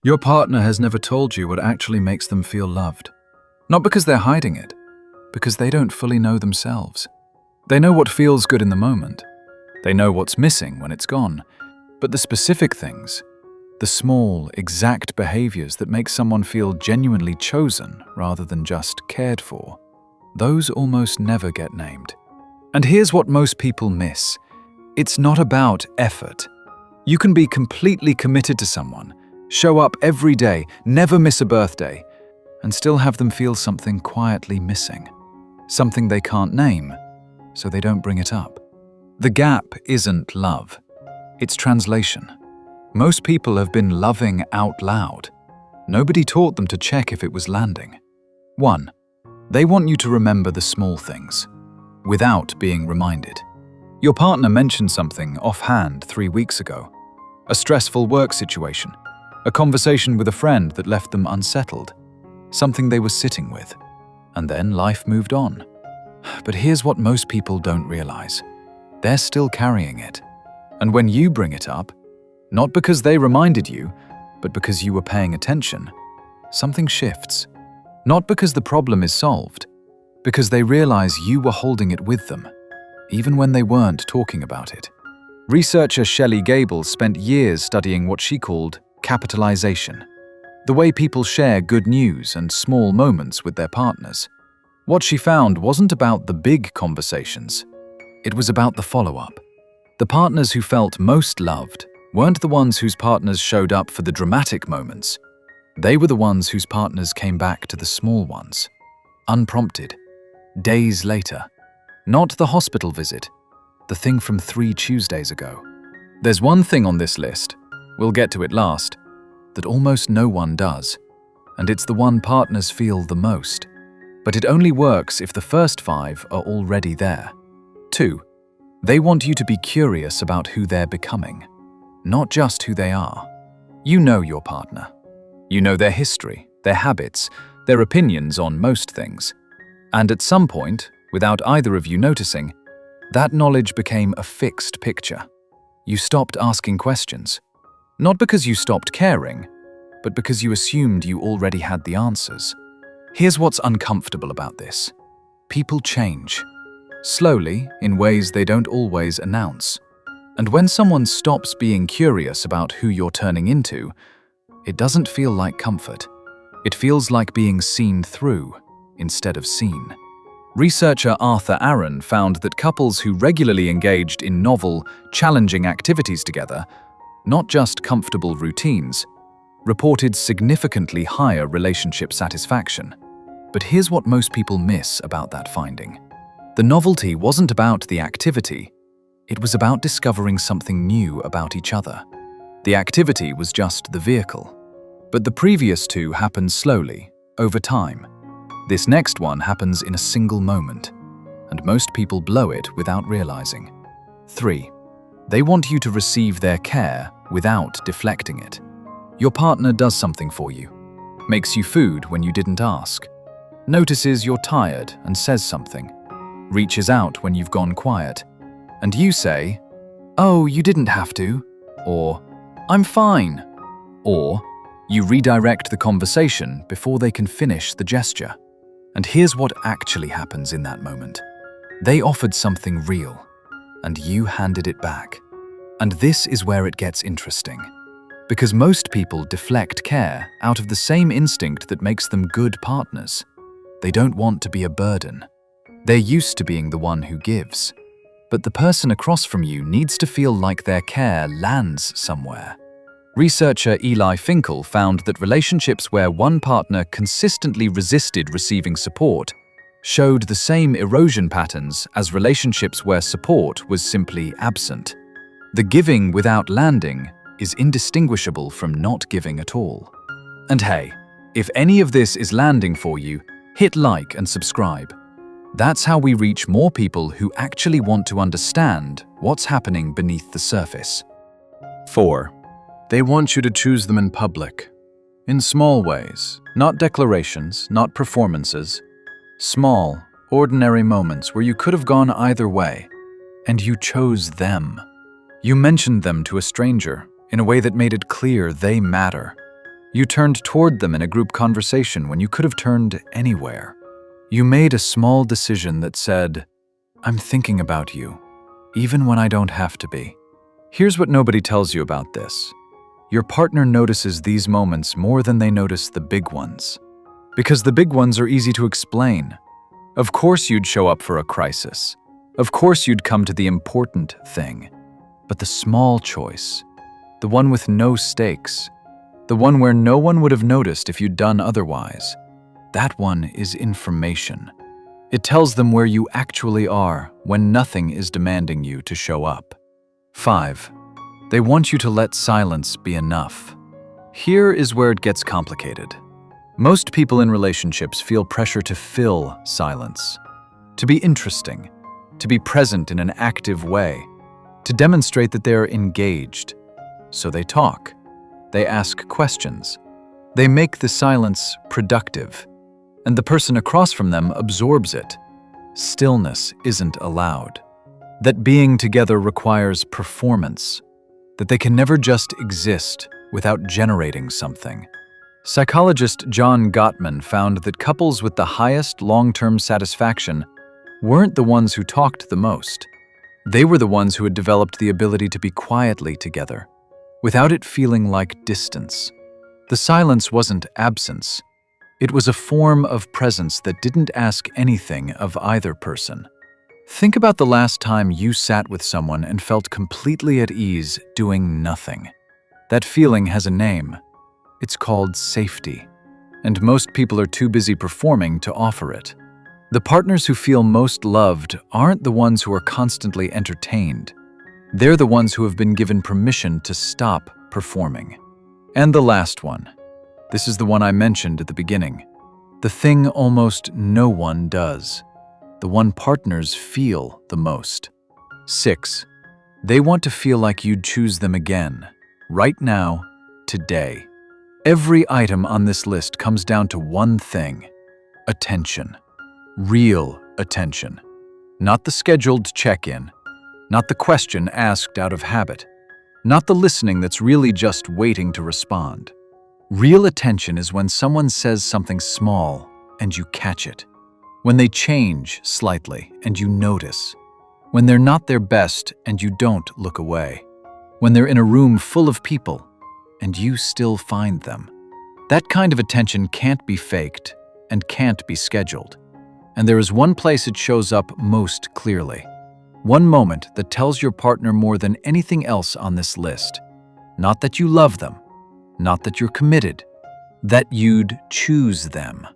Your partner has never told you what actually makes them feel loved. Not because they're hiding it, because they don't fully know themselves. They know what feels good in the moment. They know what's missing when it's gone. But the specific things, the small, exact behaviors that make someone feel genuinely chosen rather than just cared for, those almost never get named. And here's what most people miss. It's not about effort. You can be completely committed to someone, show up every day, never miss a birthday, and still have them feel something quietly missing. Something they can't name, so they don't bring it up. The gap isn't love. It's translation. Most people have been loving out loud. Nobody taught them to check if it was landing. 1. They want you to remember the small things, without being reminded. Your partner mentioned something offhand 3 weeks ago. A stressful work situation. A conversation with a friend that left them unsettled. Something they were sitting with. And then life moved on. But here's what most people don't realize. They're still carrying it. And when you bring it up, not because they reminded you, but because you were paying attention, something shifts. Not because the problem is solved, because they realize you were holding it with them, even when they weren't talking about it. Researcher Shelley Gable spent years studying what she called capitalization, the way people share good news and small moments with their partners. What she found wasn't about the big conversations. It was about the follow-up. The partners who felt most loved weren't the ones whose partners showed up for the dramatic moments. They were the ones whose partners came back to the small ones, unprompted, days later. Not the hospital visit, the thing from 3 Tuesdays ago. There's one thing on this list, we'll get to it last, that almost no one does, and it's the one partners feel the most. But it only works if the first 5 are already there. 2. They want you to be curious about who they're becoming, not just who they are. You know your partner. You know their history, their habits, their opinions on most things. And at some point, without either of you noticing, that knowledge became a fixed picture. You stopped asking questions. Not because you stopped caring, but because you assumed you already had the answers. Here's what's uncomfortable about this. People change. Slowly, in ways they don't always announce. And when someone stops being curious about who you're turning into, it doesn't feel like comfort. It feels like being seen through instead of seen. Researcher Arthur Aaron found that couples who regularly engaged in novel, challenging activities together, not just comfortable routines, reported significantly higher relationship satisfaction. But here's what most people miss about that finding. The novelty wasn't about the activity, it was about discovering something new about each other. The activity was just the vehicle. But the previous 2 happened slowly, over time. This next one happens in a single moment, and most people blow it without realizing. 3. They want you to receive their care without deflecting it. Your partner does something for you, makes you food when you didn't ask, notices you're tired and says something, reaches out when you've gone quiet, and you say, "Oh, you didn't have to," or "I'm fine," or you redirect the conversation before they can finish the gesture. And here's what actually happens in that moment. They offered something real, and you handed it back. And this is where it gets interesting. Because most people deflect care out of the same instinct that makes them good partners. They don't want to be a burden. They're used to being the one who gives. But the person across from you needs to feel like their care lands somewhere. Researcher Eli Finkel found that relationships where one partner consistently resisted receiving support showed the same erosion patterns as relationships where support was simply absent. The giving without landing is indistinguishable from not giving at all. And hey, if any of this is landing for you, hit like and subscribe. That's how we reach more people who actually want to understand what's happening beneath the surface. 4. They want you to choose them in public. In small ways, not declarations, not performances. Small, ordinary moments where you could have gone either way, and you chose them. You mentioned them to a stranger in a way that made it clear they matter. You turned toward them in a group conversation when you could have turned anywhere. You made a small decision that said, "I'm thinking about you, even when I don't have to be." Here's what nobody tells you about this. Your partner notices these moments more than they notice the big ones. Because the big ones are easy to explain. Of course you'd show up for a crisis. Of course you'd come to the important thing. But the small choice, the one with no stakes, the one where no one would have noticed if you'd done otherwise, that one is information. It tells them where you actually are when nothing is demanding you to show up. 5. They want you to let silence be enough. Here is where it gets complicated. Most people in relationships feel pressure to fill silence, to be interesting, to be present in an active way, to demonstrate that they're engaged. So they talk, they ask questions, they make the silence productive, and the person across from them absorbs it. Stillness isn't allowed. That being together requires performance, that they can never just exist without generating something. Psychologist John Gottman found that couples with the highest long-term satisfaction weren't the ones who talked the most. They were the ones who had developed the ability to be quietly together, without it feeling like distance. The silence wasn't absence. It was a form of presence that didn't ask anything of either person. Think about the last time you sat with someone and felt completely at ease doing nothing. That feeling has a name. It's called safety. And most people are too busy performing to offer it. The partners who feel most loved aren't the ones who are constantly entertained. They're the ones who have been given permission to stop performing. And the last one. This is the one I mentioned at the beginning. The thing almost no one does. The one partners feel the most. 6. They want to feel like you'd choose them again, right now, today. Every item on this list comes down to one thing: attention. Real attention. Not the scheduled check-in, not the question asked out of habit, not the listening that's really just waiting to respond. Real attention is when someone says something small and you catch it. When they change slightly and you notice. When they're not their best and you don't look away. When they're in a room full of people and you still find them. That kind of attention can't be faked and can't be scheduled. And there is one place it shows up most clearly. One moment that tells your partner more than anything else on this list. Not that you love them, not that you're committed, that you'd choose them.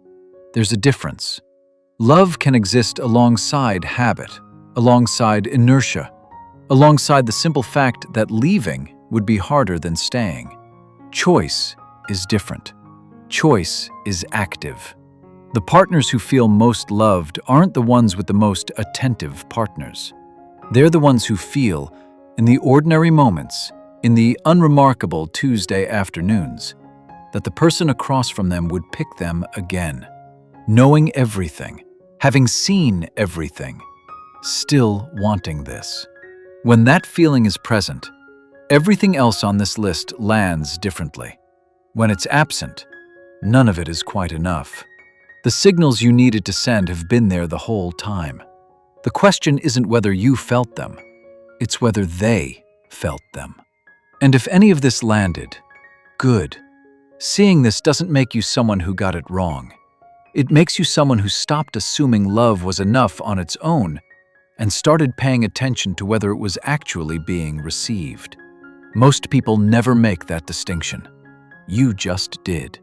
There's a difference. Love can exist alongside habit, alongside inertia, alongside the simple fact that leaving would be harder than staying. Choice is different. Choice is active. The partners who feel most loved aren't the ones with the most attentive partners. They're the ones who feel, in the ordinary moments, in the unremarkable Tuesday afternoons, that the person across from them would pick them again, knowing everything, having seen everything, still wanting this. When that feeling is present, everything else on this list lands differently. When it's absent, none of it is quite enough. The signals you needed to send have been there the whole time. The question isn't whether you felt them, it's whether they felt them. And if any of this landed, good. Seeing this doesn't make you someone who got it wrong. It makes you someone who stopped assuming love was enough on its own and started paying attention to whether it was actually being received. Most people never make that distinction. You just did.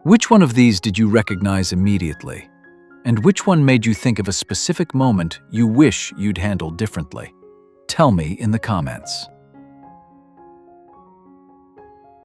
Which one of these did you recognize immediately? And which one made you think of a specific moment you wish you'd handled differently? Tell me in the comments.